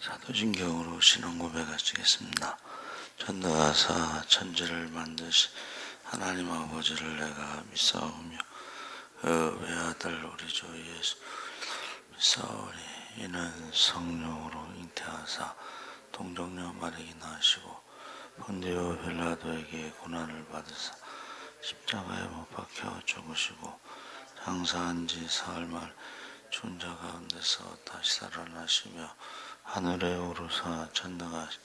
사도신경으로 신앙 고백하시겠습니다. 전능하사 천지를 만드신 하나님 아버지를 내가 믿사오며 그 외아들 우리 주 예수 믿사오니 이는 성령으로 잉태하사 동정녀 마리아 낳으시고 본디오 빌라도에게 고난을 받으사 십자가에 못 박혀 죽으시고 장사한 지 사흘 말 죽은 자 가운데서 다시 살아나시며 하늘에 오르사 전능하신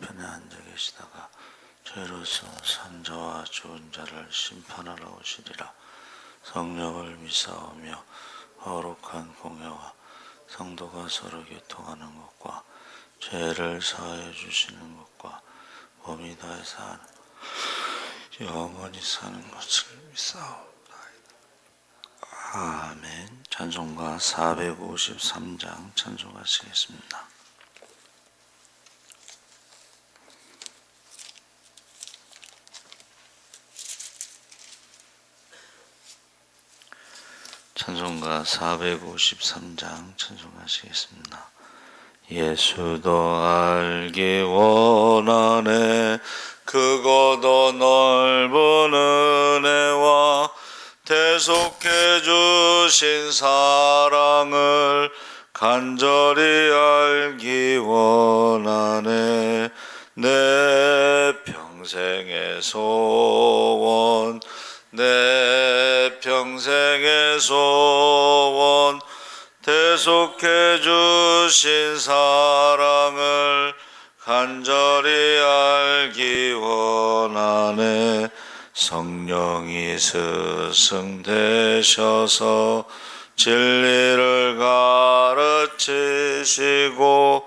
편에 앉아 계시다가 죄로서 산 자와 죽은 자를 심판하러 오시리라. 성령을 믿사오며 거룩한 공예와 성도가 서로 교통하는 것과 죄를 사하여 주시는 것과 몸이 다해서 하는 영원히 사는 것을 믿사옵나이다. 아멘. 찬송가 453장 찬송하시겠습니다. 찬송가 453장 찬송하시겠습니다. 예수도 알기 원하네 크고도 넓은 은혜와 대속해 주신 사랑을 간절히 알기 원하네 내 평생의 소원 내 평생의 소원 대속해 주신 사랑을 간절히 알기 원하네 성령이 스승되셔서 진리를 가르치시고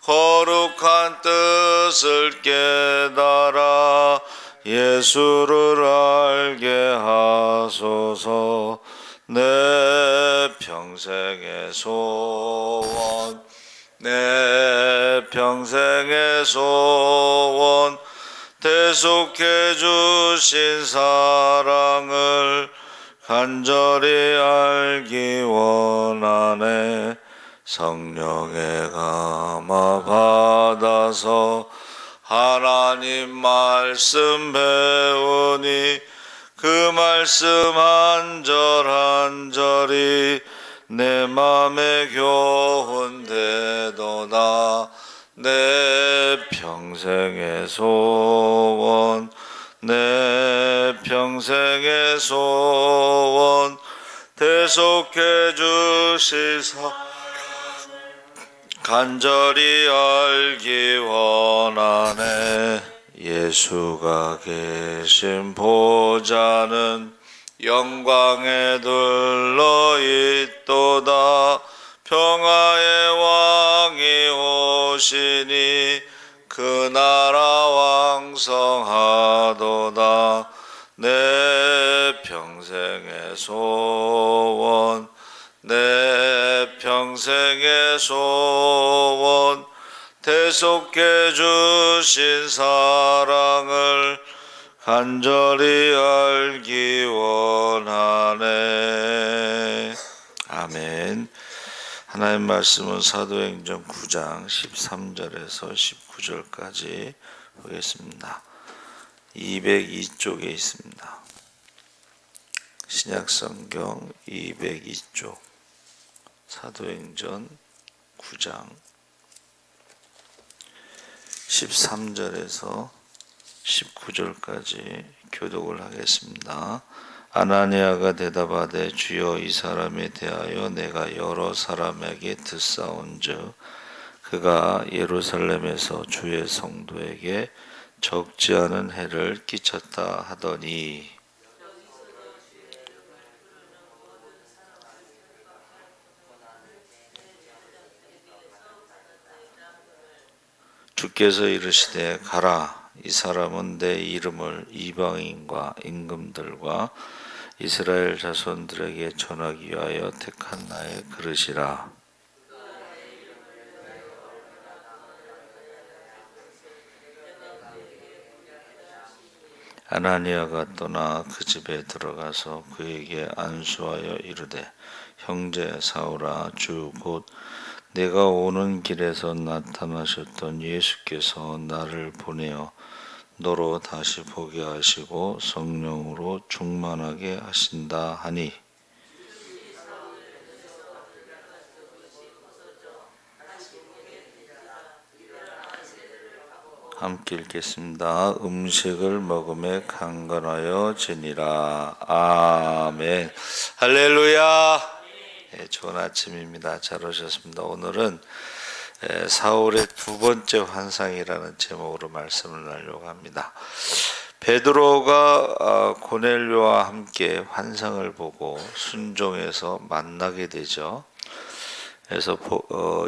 거룩한 뜻을 깨달아 예수를 알게 하소서 내 평생의 소원 내 평생의 소원 대속해 주신 사랑을 간절히 알기 원하네 성령의 감화 받아서 하나님 말씀 배우니 그 말씀 한 절 한 절이 내 맘에 교훈되도다 내 평생의 소원 내 평생의 소원 대속해 주시사 간절히 알기 원하네 예수가 계신 보좌는 영광에 둘러있도다 평화의 왕이 오시니 그 나라 왕성하도다 내 평생의 소원 내 평생의 소원 대속해 주신 사랑을 간절히 알기 원하네. 아멘. 하나님 말씀은 사도행전 9장 13절에서 19절까지 보겠습니다. 202쪽에 있습니다. 신약성경 202쪽 사도행전 9장 13절에서 19절까지 교독을 하겠습니다. 아나니아가 대답하되 주여 이 사람에 대하여 내가 여러 사람에게 듣사온즉 그가 예루살렘에서 주의 성도에게 적지 않은 해를 끼쳤다 하더니 주께서 이르시되 가라 이 사람은 내 이름을 이방인과 임금들과 이스라엘 자손들에게 전하기 위하여 택한 나의 그릇이라. 아나니아가 떠나 그 집에 들어가서 그에게 안수하여 이르되 형제 사울아 주 곧 내가 오는 길에서 나타나셨던 예수께서 나를 보내어 너로 다시 보게 하시고 성령으로 충만하게 하신다 하니 함께 읽겠습니다. 음식을 먹음에 강건하여 지니라. 아멘. 할렐루야. 좋은 아침입니다. 잘 오셨습니다. 오늘은 사울의 두 번째 환상이라는 제목으로 말씀을 나누려고 합니다. 베드로가 고넬료와 함께 환상을 보고 순종해서 만나게 되죠. 그래서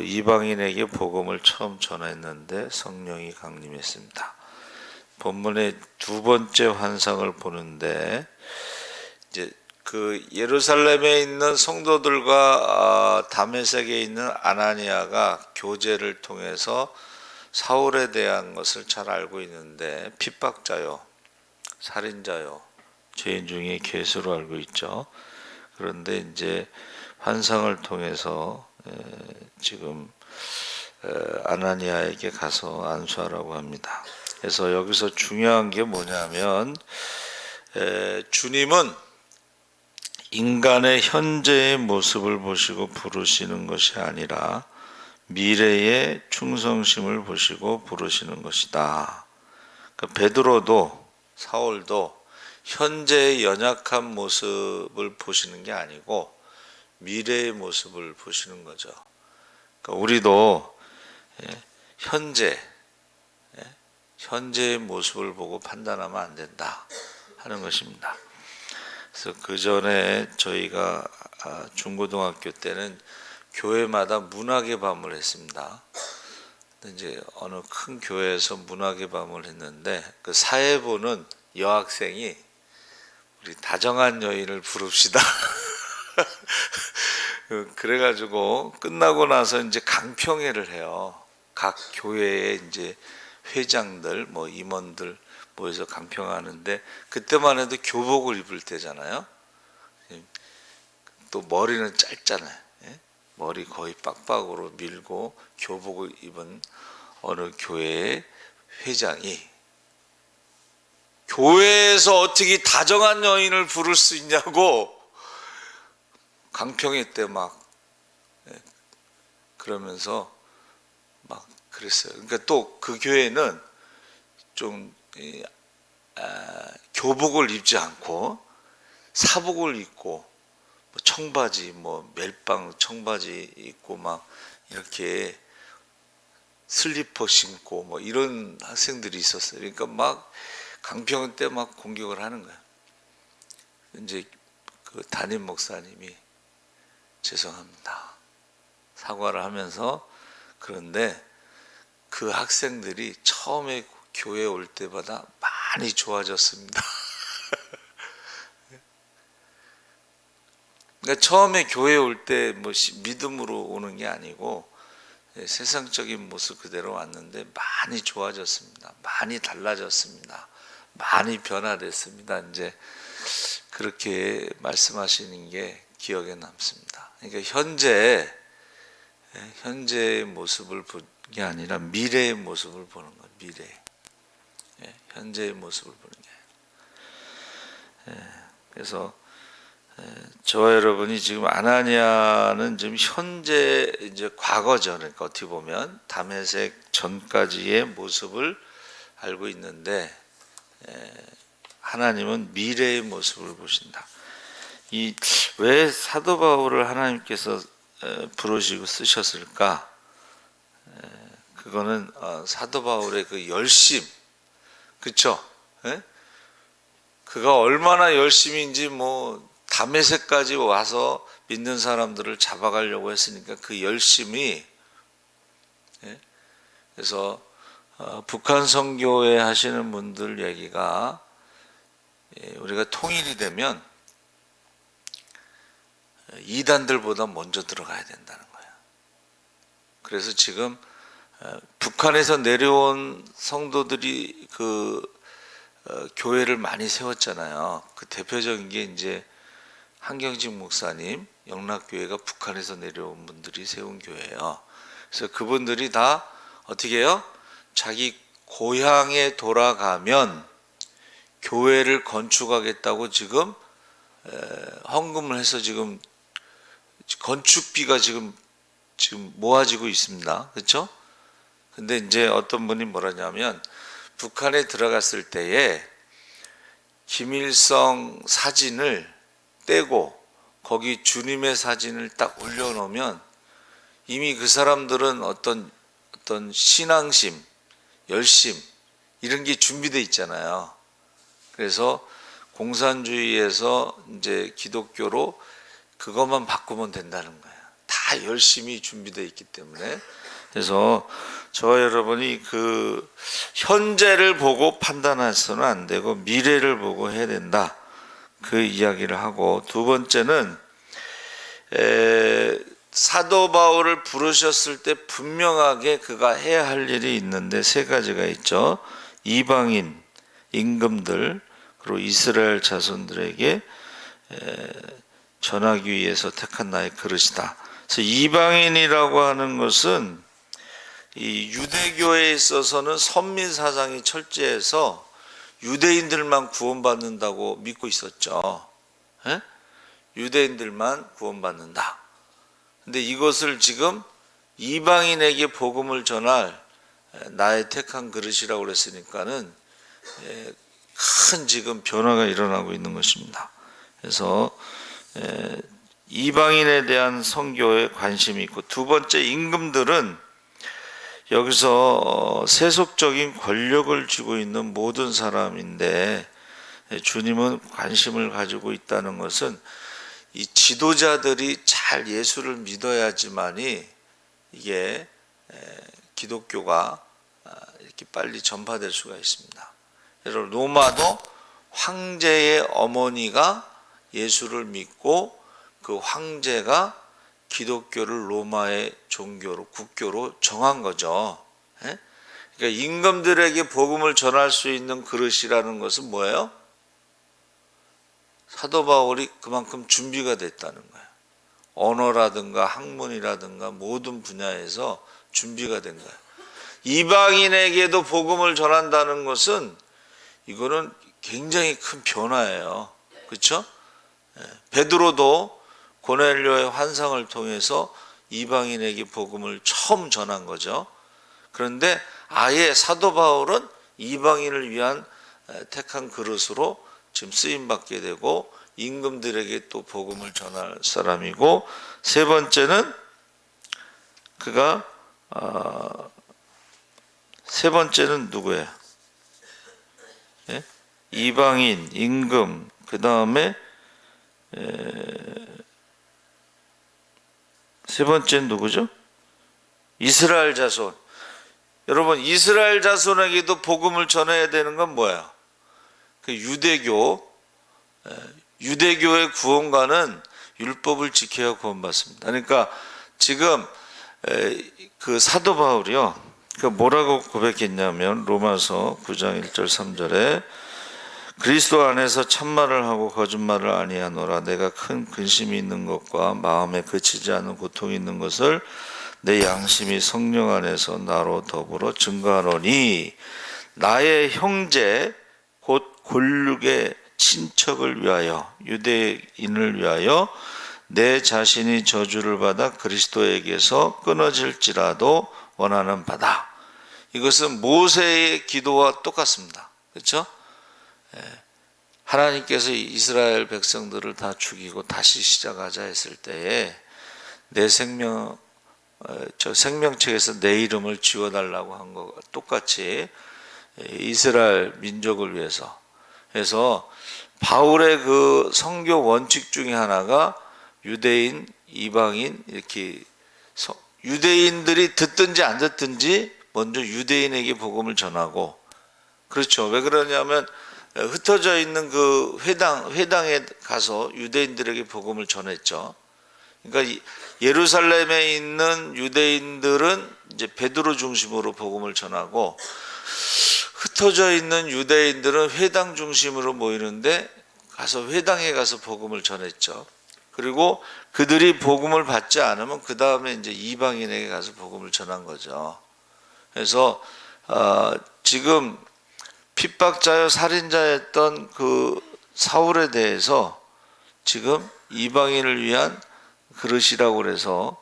이방인에게 복음을 처음 전했는데 성령이 강림했습니다. 본문의 두 번째 환상을 보는데 이제 그 예루살렘에 있는 성도들과 다메섹에 있는 아나니아가 교제를 통해서 사울에 대한 것을 잘 알고 있는데 핍박자요, 살인자요, 죄인 중에 괴수로 알고 있죠. 그런데 이제 환상을 통해서 지금 아나니아에게 가서 안수하라고 합니다. 그래서 여기서 중요한 게 뭐냐면 주님은 인간의 현재의 모습을 보시고 부르시는 것이 아니라 미래의 충성심을 보시고 부르시는 것이다. 그러니까 베드로도 사울도 현재의 연약한 모습을 보시는 게 아니고 미래의 모습을 보시는 거죠. 그러니까 우리도 현재의 모습을 보고 판단하면 안 된다 하는 것입니다. 그래서 그 전에 저희가 중고등학교 때는 교회마다 문학의 밤을 했습니다. 이제 어느 큰 교회에서 문학의 밤을 했는데 그 사회보는 여학생이 우리 다정한 여인을 부릅시다. 그래가지고 끝나고 나서 이제 강평회를 해요. 각 교회의 이제 회장들, 뭐 임원들 모여서 강평하는데 그때만 해도 교복을 입을 때잖아요. 또 머리는 짧잖아요. 머리 거의 빡빡으로 밀고 교복을 입은 어느 교회의 회장이 교회에서 어떻게 다정한 여인을 부를 수 있냐고 강평회 때 막 그러면서 막 그랬어요. 그러니까 또 그 교회는 좀 교복을 입지 않고 사복을 입고 청바지 뭐 멜빵 청바지 입고 막 이렇게 슬리퍼 신고 뭐 이런 학생들이 있었어요. 그러니까 막 강평 때 막 공격을 하는 거예요. 이제 그 담임 목사님이 죄송합니다 사과를 하면서 그런데 그 학생들이 처음에 교회 올 때보다 많이 좋아졌습니다. 그러니까 처음에 교회 올 때 뭐 믿음으로 오는 게 아니고 세상적인 모습 그대로 왔는데 많이 좋아졌습니다. 많이 달라졌습니다. 많이 변화됐습니다. 이제 그렇게 말씀하시는 게 기억에 남습니다. 그러니까 현재의 모습을 보는 게 아니라 미래의 모습을 보는 거예요. 현재의 모습을 보는 게. 그래서 저와 여러분이 지금 아나니아는 지금 현재 이제 과거죠. 그러니까 어떻게 보면 다메섹 전까지의 모습을 알고 있는데 하나님은 미래의 모습을 보신다. 이 왜 사도 바울을 하나님께서 부르시고 쓰셨을까? 그거는 사도 바울의 그 열심, 그렇죠? 그가 얼마나 열심인지 뭐 다메섹까지 와서 믿는 사람들을 잡아가려고 했으니까 그 열심이 그래서 북한 선교회 하시는 분들 얘기가 우리가 통일이 되면 이단들보다 먼저 들어가야 된다는 거예요. 그래서 지금 북한에서 내려온 성도들이 그 교회를 많이 세웠잖아요. 그 대표적인 게 이제 한경직 목사님, 영락교회가 북한에서 내려온 분들이 세운 교회예요. 그래서 그분들이 다 어떻게 해요? 자기 고향에 돌아가면 교회를 건축하겠다고 지금 헌금을 해서 지금 건축비가 지금 모아지고 있습니다. 그렇죠? 근데 이제 어떤 분이 뭐라냐면 북한에 들어갔을 때에 김일성 사진을 떼고 거기 주님의 사진을 딱 올려놓으면 이미 그 사람들은 어떤 신앙심, 열심 이런 게 준비되어 있잖아요. 그래서 공산주의에서 이제 기독교로 그것만 바꾸면 된다는 거예요. 다 열심히 준비되어 있기 때문에. 그래서 저와 여러분이 그 현재를 보고 판단해서는 안 되고 미래를 보고 해야 된다. 그 이야기를 하고, 두 번째는 사도 바울을 부르셨을 때 분명하게 그가 해야 할 일이 있는데 세 가지가 있죠. 이방인, 임금들, 그리고 이스라엘 자손들에게 전하기 위해서 택한 나의 그릇이다. 그래서 이방인이라고 하는 것은 이 유대교에 있어서는 선민 사상이 철저해서 유대인들만 구원받는다고 믿고 있었죠. 에? 유대인들만 구원받는다. 근데 이것을 지금 이방인에게 복음을 전할 나의 택한 그릇이라고 그랬으니까는 큰 지금 변화가 일어나고 있는 것입니다. 그래서 이방인에 대한 선교에 관심이 있고, 두 번째 임금들은 여기서 세속적인 권력을 쥐고 있는 모든 사람인데 주님은 관심을 가지고 있다는 것은 이 지도자들이 잘 예수를 믿어야지만이 이게 기독교가 이렇게 빨리 전파될 수가 있습니다. 여러분, 로마도 황제의 어머니가 예수를 믿고 그 황제가 기독교를 로마의 종교로, 국교로 정한 거죠. 그러니까 임금들에게 복음을 전할 수 있는 그릇이라는 것은 뭐예요? 사도 바울이 그만큼 준비가 됐다는 거예요. 언어라든가 학문이라든가 모든 분야에서 준비가 된 거예요. 이방인에게도 복음을 전한다는 것은 이거는 굉장히 큰 변화예요. 그렇죠? 베드로도 고넬료의 환상을 통해서 이방인에게 복음을 처음 전한 거죠. 그런데 아예 사도 바울은 이방인을 위한 택한 그릇으로 지금 쓰임받게 되고 임금들에게 또 복음을 전할 사람이고, 세 번째는 그가 세 번째는 누구예요? 예? 이방인, 임금, 그 다음에 세 번째는 누구죠? 이스라엘 자손. 여러분, 이스라엘 자손에게도 복음을 전해야 되는 건 뭐야? 그 유대교의 구원과는 율법을 지켜야 구원받습니다. 그러니까 지금 그 사도 바울이요, 그 뭐라고 고백했냐면 로마서 9장 1절 3절에 그리스도 안에서 참말을 하고 거짓말을 아니하노라. 내가 큰 근심이 있는 것과 마음에 그치지 않는 고통이 있는 것을 내 양심이 성령 안에서 나로 더불어 증거하노니 나의 형제 곧 골육의 친척을 위하여, 유대인을 위하여 내 자신이 저주를 받아 그리스도에게서 끊어질지라도 원하는 바다. 이것은 모세의 기도와 똑같습니다. 그렇죠? 하나님께서 이스라엘 백성들을 다 죽이고 다시 시작하자 했을 때에 내 저 생명책에서 내 이름을 지워달라고 한 것과 똑같이 이스라엘 민족을 위해서. 그래서 바울의 그 선교 원칙 중에 하나가 유대인, 이방인, 이렇게 유대인들이 듣든지 안 듣든지 먼저 유대인에게 복음을 전하고, 그렇죠. 왜 그러냐면 흩어져 있는 그 회당에 가서 유대인들에게 복음을 전했죠. 그러니까 예루살렘에 있는 유대인들은 이제 베드로 중심으로 복음을 전하고, 흩어져 있는 유대인들은 회당 중심으로 모이는데 가서 회당에 가서 복음을 전했죠. 그리고 그들이 복음을 받지 않으면 그 다음에 이제 이방인에게 가서 복음을 전한 거죠. 그래서 지금 핍박자여 살인자였던 그 사울에 대해서 지금 이방인을 위한 그릇이라고 그래서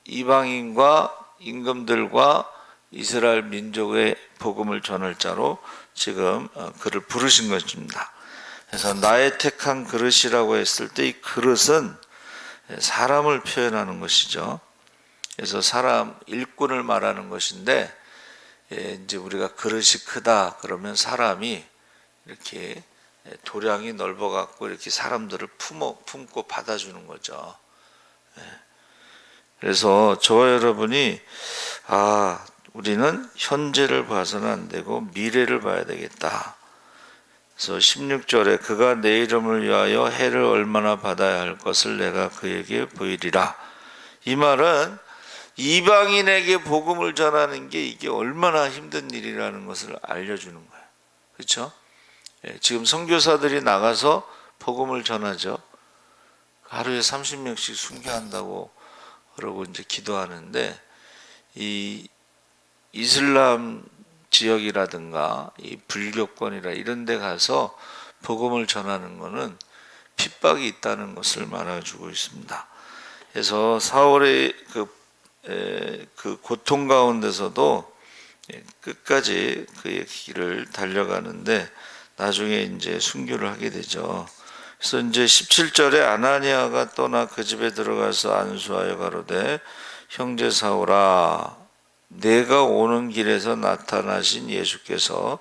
이방인과 임금들과 이스라엘 민족의 복음을 전할 자로 지금 그를 부르신 것입니다. 그래서 나의 택한 그릇이라고 했을 때 이 그릇은 사람을 표현하는 것이죠. 그래서 사람 일꾼을 말하는 것인데, 이제 우리가 그릇이 크다 그러면 사람이 이렇게 도량이 넓어 갖고 이렇게 사람들을 품고 받아주는 거죠. 그래서 저와 여러분이 우리는 현재를 봐서는 안 되고 미래를 봐야 되겠다. 그래서 16절에 그가 내 이름을 위하여 해를 얼마나 받아야 할 것을 내가 그에게 보이리라. 이 말은 이방인에게 복음을 전하는 게 이게 얼마나 힘든 일이라는 것을 알려주는 거예요. 그렇죠? 지금 선교사들이 나가서 복음을 전하죠. 하루에 30명씩 순교한다고 그러고 이제 기도하는데, 이 이슬람 지역이라든가 이 불교권이라 이런 데 가서 복음을 전하는 것은 핍박이 있다는 것을 말해주고 있습니다. 그래서 사울의 그 고통 가운데서도 끝까지 그의 길을 달려가는데 나중에 이제 순교를 하게 되죠. 그래서 이제 17절에 아나니아가 떠나 그 집에 들어가서 안수하여 가로되 형제 사울아, 내가 오는 길에서 나타나신 예수께서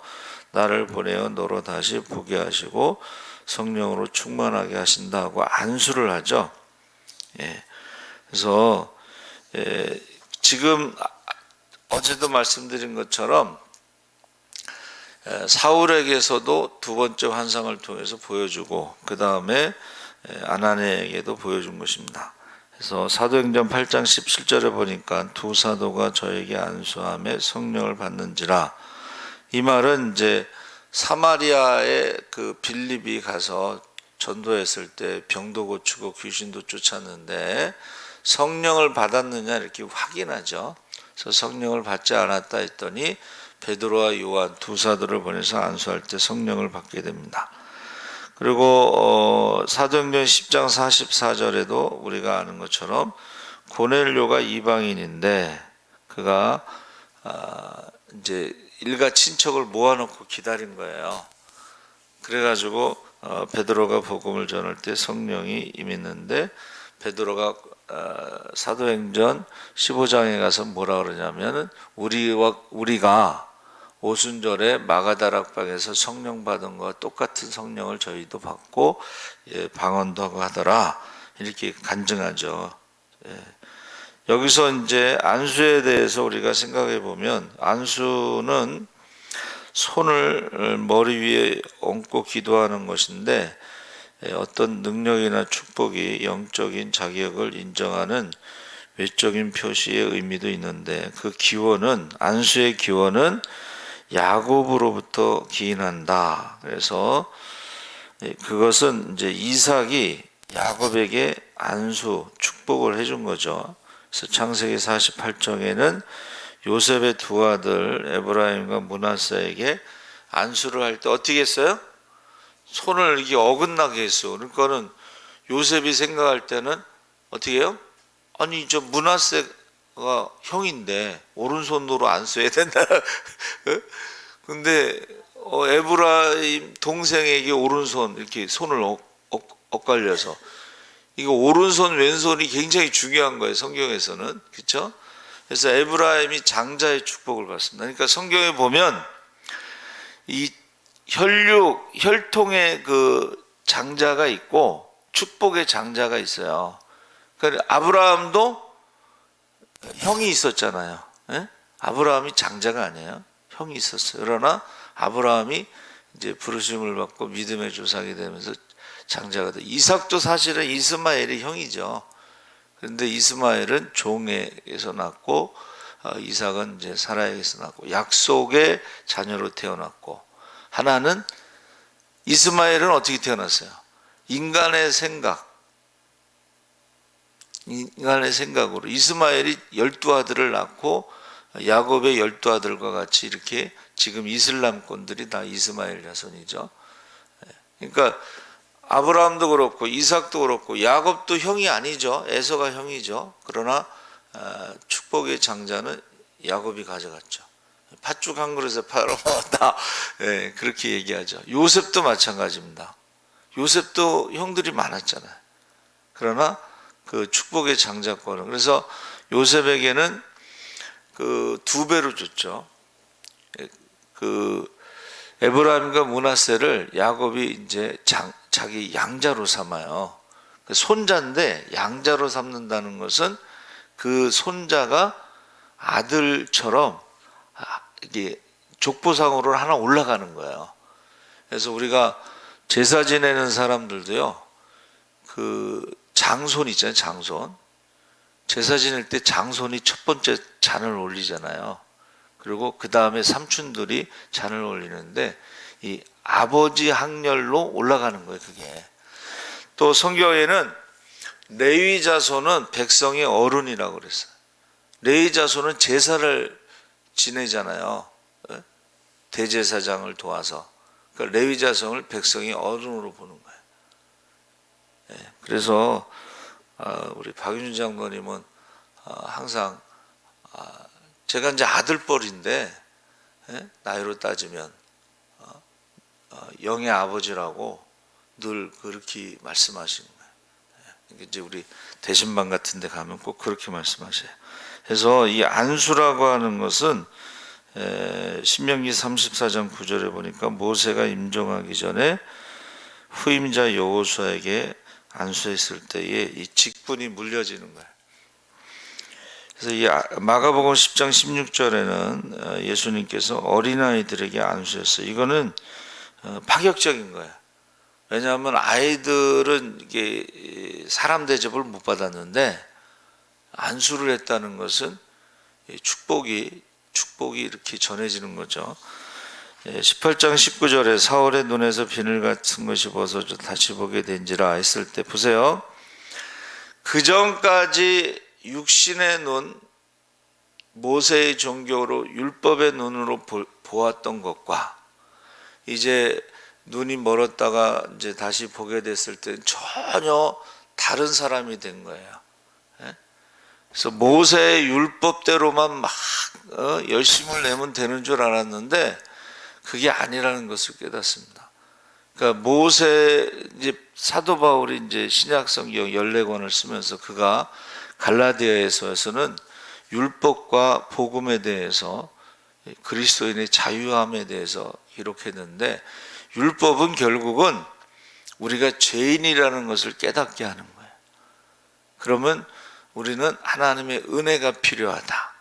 나를 보내어 너로 다시 보게 하시고 성령으로 충만하게 하신다고 안수를 하죠. 그래서 지금 어제도 말씀드린 것처럼 사울에게서도 두 번째 환상을 통해서 보여주고 그 다음에 아나니아에게도 보여준 것입니다. 그래서 사도행전 8장 17절에 보니까 두 사도가 저에게 안수하며 성령을 받는지라. 이 말은 이제 사마리아의 그 빌립이 가서 전도했을 때 병도 고치고 귀신도 쫓았는데 성령을 받았느냐 이렇게 확인하죠. 그래서 성령을 받지 않았다 했더니 베드로와 요한 두 사도를 보내서 안수할 때 성령을 받게 됩니다. 그리고 사도행전 10장 44절에도 우리가 아는 것처럼 고넬료가 이방인인데 그가 이제 일가 친척을 모아놓고 기다린 거예요. 그래가지고 베드로가 복음을 전할 때 성령이 임했는데 베드로가 사도행전 15장에 가서 뭐라 그러냐면은 우리가 오순절에 마가다락방에서 성령 받은 것과 똑같은 성령을 저희도 받고 방언도 하고 하더라 이렇게 간증하죠. 여기서 이제 안수에 대해서 우리가 생각해 보면 안수는 손을 머리 위에 얹고 기도하는 것인데 어떤 능력이나 축복이 영적인 자격을 인정하는 외적인 표시의 의미도 있는데 그 기원은 안수의 기원은 야곱으로부터 기인한다. 그래서 그것은 이제 이삭이 야곱에게 안수 축복을 해준 거죠. 그래서 창세기 48장에는 요셉의 두 아들 에브라임과 므낫세에게 안수를 할 때 어떻게 했어요? 손을 이렇게 어긋나게 했어. 그러니까는 요셉이 생각할 때는 어떻게 해요? 아니 저 므낫세가 형인데 오른손으로 안수해야 된다. 근데 에브라임 동생에게 오른손 이렇게 손을 엇갈려서 이거 오른손 왼손이 굉장히 중요한 거예요. 성경에서는. 그렇죠? 그래서 에브라임이 장자의 축복을 받습니다. 그러니까 성경에 보면 이 혈통의 그 장자가 있고 축복의 장자가 있어요. 그러니까 아브라함도 형이 있었잖아요. 예? 아브라함이 장자가 아니에요. 형이 있었어요. 그러나 아브라함이 이제 부르심을 받고 믿음의 조상이 되면서 장자가 돼. 이삭도 사실은 이스마엘의 형이죠. 그런데 이스마엘은 종에게서 났고 이삭은 이제 사라에게서 났고 약속의 자녀로 태어났고 하나는 이스마엘은 어떻게 태어났어요? 인간의 생각, 인간의 생각으로 이스마엘이 12아들을 낳고 야곱의 12아들과 같이 이렇게 지금 이슬람권들이 다 이스마엘 자손이죠. 그러니까 아브라함도 그렇고 이삭도 그렇고 야곱도 형이 아니죠. 에서가 형이죠. 그러나 축복의 장자는 야곱이 가져갔죠. 팥죽 한 그릇에 팔아먹었다. 네, 그렇게 얘기하죠. 요셉도 마찬가지입니다. 요셉도 형들이 많았잖아요. 그러나 그 축복의 장자권은, 그래서 요셉에게는 그 2배로 줬죠. 그 에브라임과 므낫세를 야곱이 이제 자기 양자로 삼아요. 그 손자인데 양자로 삼는다는 것은 그 손자가 아들처럼 이게 족보상으로 하나 올라가는 거예요. 그래서 우리가 제사 지내는 사람들도요, 그 장손 있잖아요, 장손. 제사 지낼 때 장손이 첫 번째 잔을 올리잖아요. 그리고 그 다음에 삼촌들이 잔을 올리는데 이 아버지 학렬로 올라가는 거예요, 그게. 또 성경에는 레위 자손은 백성의 어른이라고 그랬어요. 레위 자손은 제사를 지내잖아요. 대제사장을 도와서. 그러니까 레위 자손을 백성의 어른으로 보는 거예요. 그래서 우리 박윤준 장로님은 항상 제가 이제 아들뻘인데 나이로 따지면 영의 아버지라고 늘 그렇게 말씀하시는 거예요. 이제 우리 대신방 같은 데 가면 꼭 그렇게 말씀하셔요. 그래서 이 안수라고 하는 것은 신명기 34장 9절에 보니까 모세가 임종하기 전에 후임자 여호수아에게 안수했을 때에 이 직분이 물려지는 거예요. 그래서 이 마가복음 10장 16절에는 예수님께서 어린아이들에게 안수했어요. 이거는 파격적인 거예요. 왜냐하면 아이들은 이게 사람 대접을 못 받았는데 안수를 했다는 것은 축복이 이렇게 전해지는 거죠. 18장 19절에 사울의 눈에서 비늘 같은 것이 벗어져 다시 보게 된지라 했을 때 보세요. 그 전까지 육신의 눈, 모세의 종교로 율법의 눈으로 보았던 것과 이제 눈이 멀었다가 이제 다시 보게 됐을 때 전혀 다른 사람이 된 거예요. 그래서 모세의 율법대로만 막 열심을 내면 되는 줄 알았는데 그게 아니라는 것을 깨닫습니다. 그러니까 모세, 이제 사도 바울이 이제 신약 성경 14권을 쓰면서 그가 갈라디아에서는 율법과 복음에 대해서 그리스도인의 자유함에 대해서 기록했는데 율법은 결국은 우리가 죄인이라는 것을 깨닫게 하는 거예요. 그러면 우리는 하나님의 은혜가 필요하다.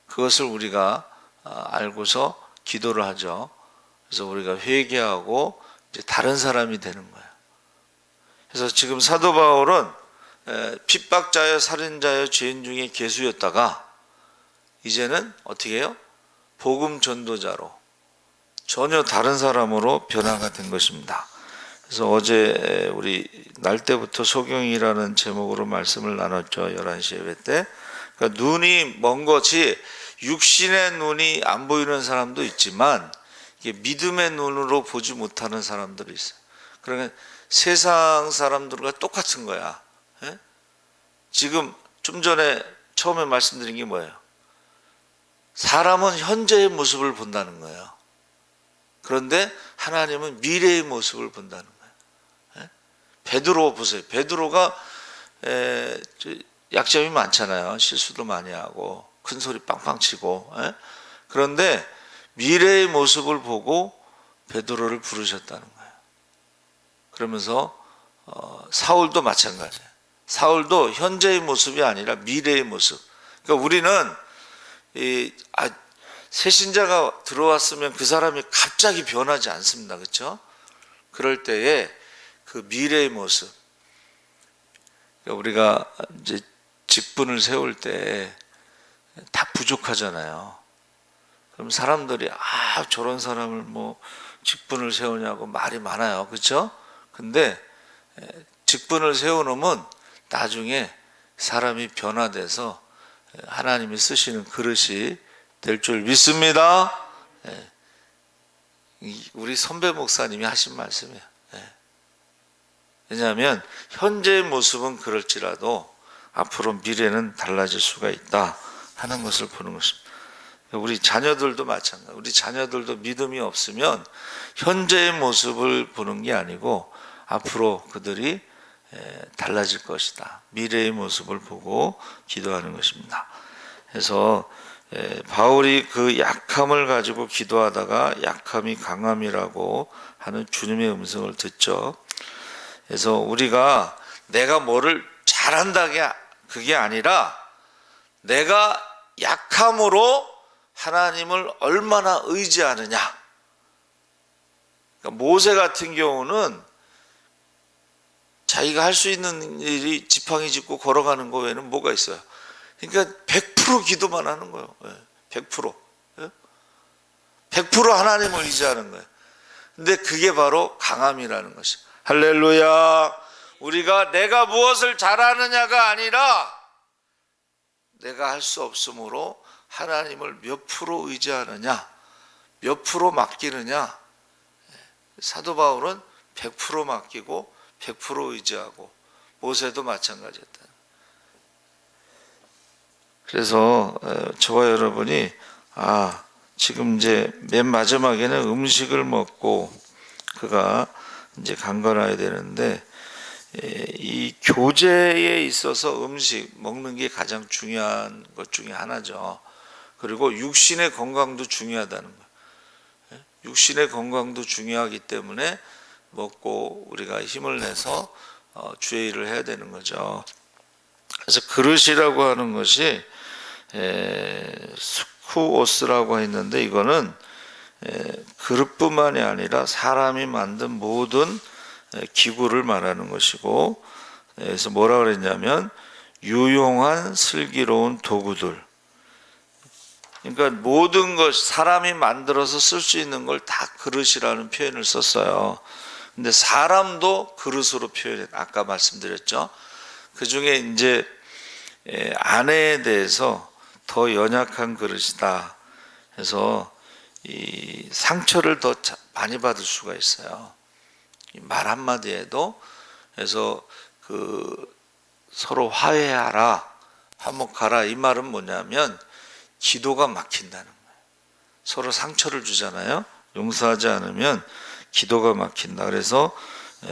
그것을 우리가 알고서 기도를 하죠. 그래서 우리가 회개하고 이제 다른 사람이 되는 거예요. 그래서 지금 사도 바울은 핍박자여 살인자여 죄인 중에 괴수였다가 이제는 어떻게 해요? 복음 전도자로 전혀 다른 사람으로 변화가 된 것입니다. 그래서 어제 우리 날 때부터 소경이라는 제목으로 말씀을 나눴죠. 11시 예배 때. 그러니까 눈이 먼 것이 육신의 눈이 안 보이는 사람도 있지만 이게 믿음의 눈으로 보지 못하는 사람들이 있어요. 그러니까 세상 사람들과 똑같은 거야. 지금 좀 전에 처음에 말씀드린 게 뭐예요? 사람은 현재의 모습을 본다는 거예요. 그런데 하나님은 미래의 모습을 본다는 거예요. 베드로 보세요. 베드로가 약점이 많잖아요. 실수도 많이 하고 큰 소리 빵빵 치고. 그런데 미래의 모습을 보고 베드로를 부르셨다는 거예요. 그러면서 사울도 마찬가지예요. 사울도 현재의 모습이 아니라 미래의 모습. 그러니까 우리는 새 신자가 들어왔으면 그 사람이 갑자기 변하지 않습니다. 그렇죠? 그럴 때에 그 미래의 모습. 그러니까 우리가 이제 직분을 세울 때 다 부족하잖아요. 그럼 사람들이 저런 사람을 뭐 직분을 세우냐고 말이 많아요. 그렇죠? 근데 직분을 세워놓으면 나중에 사람이 변화돼서 하나님이 쓰시는 그릇이 될 줄 믿습니다. 우리 선배 목사님이 하신 말씀이에요. 왜냐하면 현재의 모습은 그럴지라도 앞으로 미래는 달라질 수가 있다 하는 것을 보는 것입니다. 우리 자녀들도 마찬가지. 우리 자녀들도 믿음이 없으면 현재의 모습을 보는 게 아니고 앞으로 그들이 달라질 것이다. 미래의 모습을 보고 기도하는 것입니다. 그래서 바울이 그 약함을 가지고 기도하다가 약함이 강함이라고 하는 주님의 음성을 듣죠. 그래서 우리가 내가 뭐를 잘한다가 그게 아니라 내가 약함으로 하나님을 얼마나 의지하느냐. 그러니까 모세 같은 경우는 자기가 할 수 있는 일이 지팡이 짚고 걸어가는 거 외에는 뭐가 있어요? 그러니까 100% 기도만 하는 거예요. 100%. 100% 하나님을 의지하는 거예요. 근데 그게 바로 강함이라는 것이. 할렐루야. 우리가 내가 무엇을 잘하느냐가 아니라 내가 할 수 없으므로 하나님을 몇 프로 의지하느냐, 몇 프로 맡기느냐. 사도 바울은 100% 맡기고 100% 의지하고 모세도 마찬가지였다. 그래서 저와 여러분이 지금 이제 맨 마지막에는 음식을 먹고 그가 이제 강건해야 되는데 이 교제에 있어서 음식 먹는 게 가장 중요한 것 중에 하나죠. 그리고 육신의 건강도 중요하다는 거예요. 육신의 건강도 중요하기 때문에 먹고 우리가 힘을 내서 주의 일을 해야 되는 거죠. 그래서 그릇이라고 하는 것이 스쿠오스라고 했는데 이거는 그릇뿐만이 아니라 사람이 만든 모든 기구를 말하는 것이고, 그래서 뭐라 그랬냐면 유용한 슬기로운 도구들. 그러니까 모든 것 사람이 만들어서 쓸 수 있는 걸 다 그릇이라는 표현을 썼어요. 근데 사람도 그릇으로 표현해. 아까 말씀드렸죠. 그 중에 이제 아내에 대해서 더 연약한 그릇이다. 그래서 이 상처를 더 많이 받을 수가 있어요. 말 한마디에도. 그래서 그 서로 화해하라, 화목하라, 이 말은 뭐냐면 기도가 막힌다는 거예요. 서로 상처를 주잖아요. 용서하지 않으면 기도가 막힌다. 그래서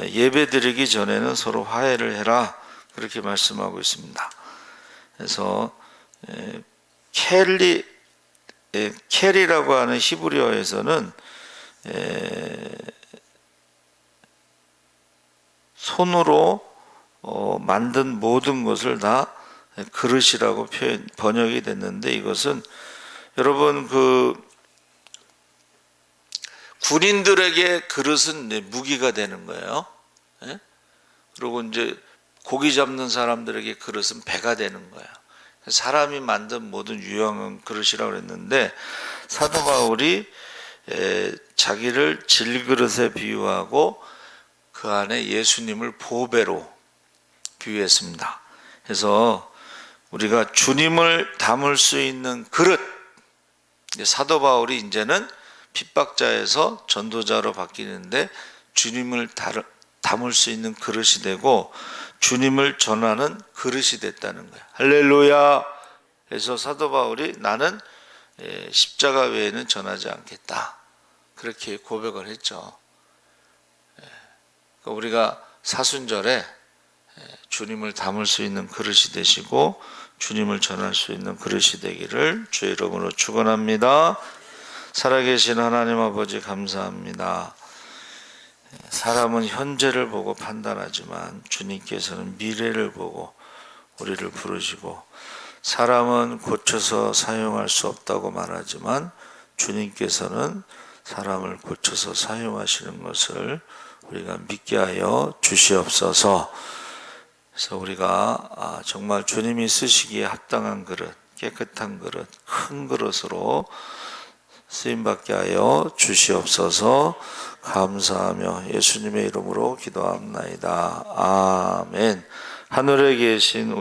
예배 드리기 전에는 서로 화해를 해라, 그렇게 말씀하고 있습니다. 그래서 켈리라고 하는 히브리어에서는 손으로 만든 모든 것을 다 그릇이라고 번역이 됐는데, 이것은 여러분 그 군인들에게 그릇은 무기가 되는 거예요. 그리고 이제 고기 잡는 사람들에게 그릇은 배가 되는 거예요. 사람이 만든 모든 유용한 그릇이라고 그랬는데, 사도 바울이 자기를 질그릇에 비유하고 그 안에 예수님을 보배로 비유했습니다. 그래서 우리가 주님을 담을 수 있는 그릇, 사도 바울이 이제는 핍박자에서 전도자로 바뀌는데 주님을 담을 수 있는 그릇이 되고 주님을 전하는 그릇이 됐다는 거예요. 할렐루야. 그래서 사도 바울이 나는 십자가 외에는 전하지 않겠다, 그렇게 고백을 했죠. 우리가 사순절에 주님을 담을 수 있는 그릇이 되시고 주님을 전할 수 있는 그릇이 되기를 주의 이름으로 축원합니다. 살아계신 하나님 아버지 감사합니다. 사람은 현재를 보고 판단하지만 주님께서는 미래를 보고 우리를 부르시고, 사람은 고쳐서 사용할 수 없다고 말하지만 주님께서는 사람을 고쳐서 사용하시는 것을 우리가 믿게 하여 주시옵소서. 그래서 우리가 정말 주님이 쓰시기에 합당한 그릇, 깨끗한 그릇, 큰 그릇으로 쓰임받게 하여 주시옵소서. 감사하며 예수님의 이름으로 기도합나이다. 아멘. 하늘에 계신